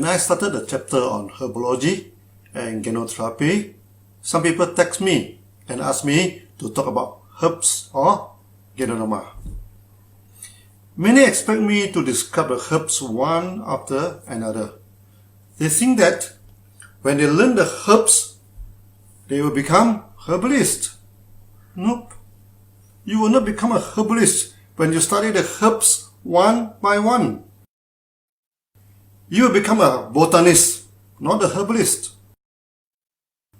I started the chapter on herbology and genotherapy, some people text me and ask me to talk about herbs or genoma. Many expect me to describe the herbs one after another. They think that when they learn the herbs, they will become herbalists. Nope. You will not become a herbalist when you study the herbs one by one. You will become a botanist, not a herbalist.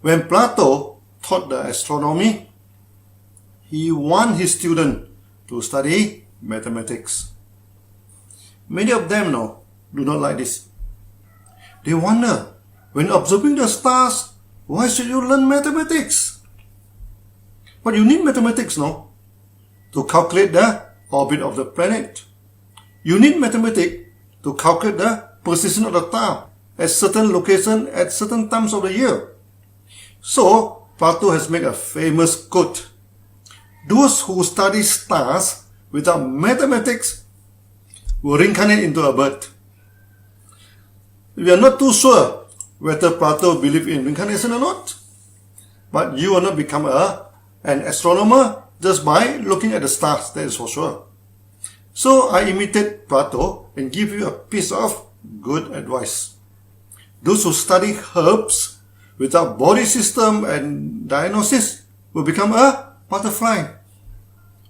When Plato taught the astronomy, he wanted his student to study mathematics. Many of them do not like this. They wonder, when observing the stars, why should you learn mathematics? But you need mathematics, to calculate the orbit of the planet. You need mathematics to calculate the position of the star at certain location at certain times of the year. So, Plato has made a famous quote. Those who study stars without mathematics will reincarnate into a bird. We are not too sure whether Plato believed in reincarnation or not, but you will not become an astronomer just by looking at the stars, that is for sure. So I imitate Plato and give you a piece of good advice. Those who study herbs without body system and diagnosis will become a butterfly.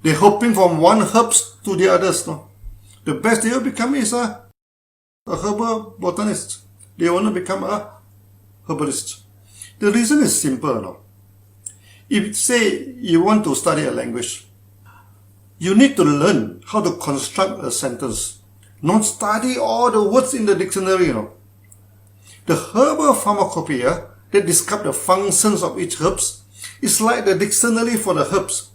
They're hopping from one herbs to the others. The best they will become is a herbal botanist. They will not become a herbalist. The reason is simple. If say you want to study a language, you need to learn how to construct a sentence, not study all the words in the dictionary. The herbal pharmacopoeia that describes the functions of each herbs is like the dictionary for the herbs.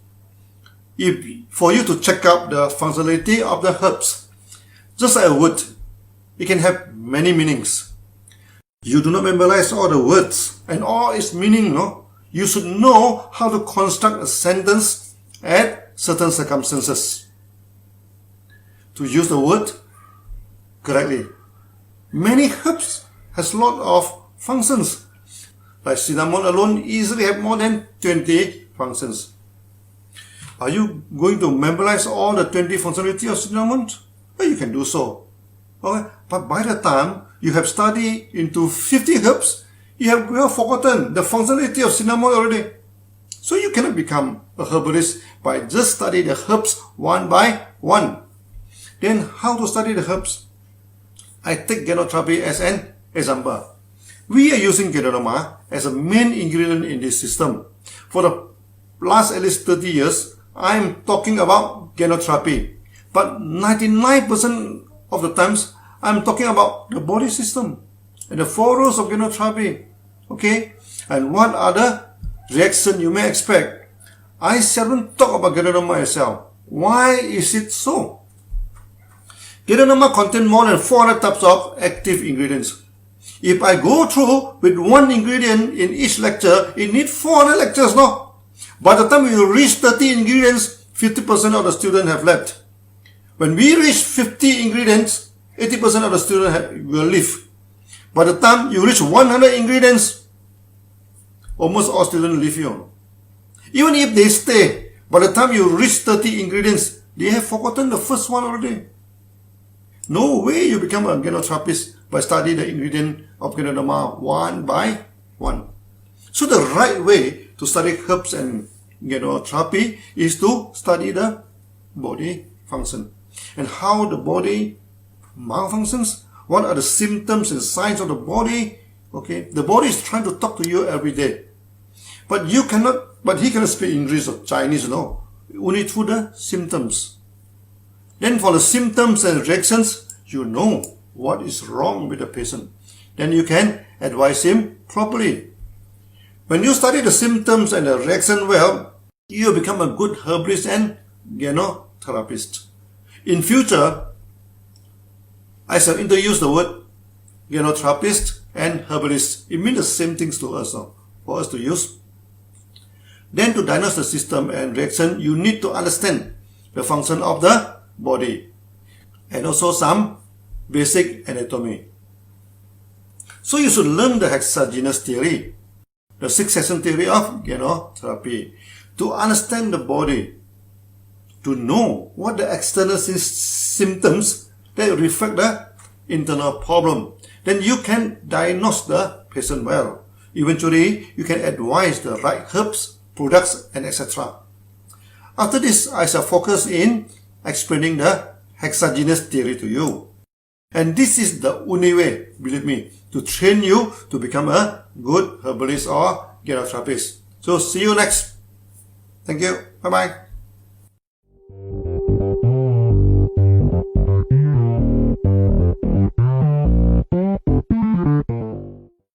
For you to check out the functionality of the herbs, just like a word, it can have many meanings. You do not memorize all the words and all its meaning, You should know how to construct a sentence at certain circumstances. To use the word correctly. Many herbs has lot of functions. Like cinnamon alone easily have more than 20 functions. Are you going to memorize all the 20 functionality of cinnamon? Well, you can do so. Okay? But by the time you have studied into 50 herbs, you have well forgotten the functionality of cinnamon already. So you cannot become a herbalist by just studying the herbs one by one. Then how to study the herbs? I take genotherapy as an example. We are using genoma as a main ingredient in this system. For the last at least 30 years, I am talking about genotherapy. But 99% of the times, I am talking about the body system and the 4 rules of genotherapy. Okay? And what are the reactions you may expect? I seldom talk about genoma itself. Why is it so? Genoma contains more than 400 types of active ingredients. If I go through with one ingredient in each lecture, it needs 400 lectures, By the time you reach 30 ingredients, 50% of the students have left. When we reach 50 ingredients, 80% of the students will leave. By the time you reach 100 ingredients, almost all students leave you. Even if they stay, by the time you reach 30 ingredients, they have forgotten the first one already. No way you become a genotherapist by studying the ingredient of genoma one by one. So the right way to study herbs and genotherapy is to study the body function and how the body malfunctions. What are the symptoms and signs of the body? Okay, the body is trying to talk to you every day, but he cannot speak English or Chinese, only through the symptoms. Then for the symptoms and reactions, you know what is wrong with the patient. Then you can advise him properly. When you study the symptoms and the reaction well, you become a good herbalist and genotherapist. In future, I shall introduce the word genotherapist and herbalist. It means the same things to us, for us to use. Then to diagnose the system and reaction, you need to understand the function of the body and also some basic anatomy. So you should learn the hexagenous theory, the 6-session theory of therapy, to understand the body, to know what the external symptoms that reflect the internal problem. Then you can diagnose the patient well. Eventually, you can advise the right herbs, products, and etc. After this, I shall focus in explaining the hexagenous theory to you. And this is the only way, believe me, to train you to become a good herbalist or therapist. So see you next. Thank you. Bye-bye.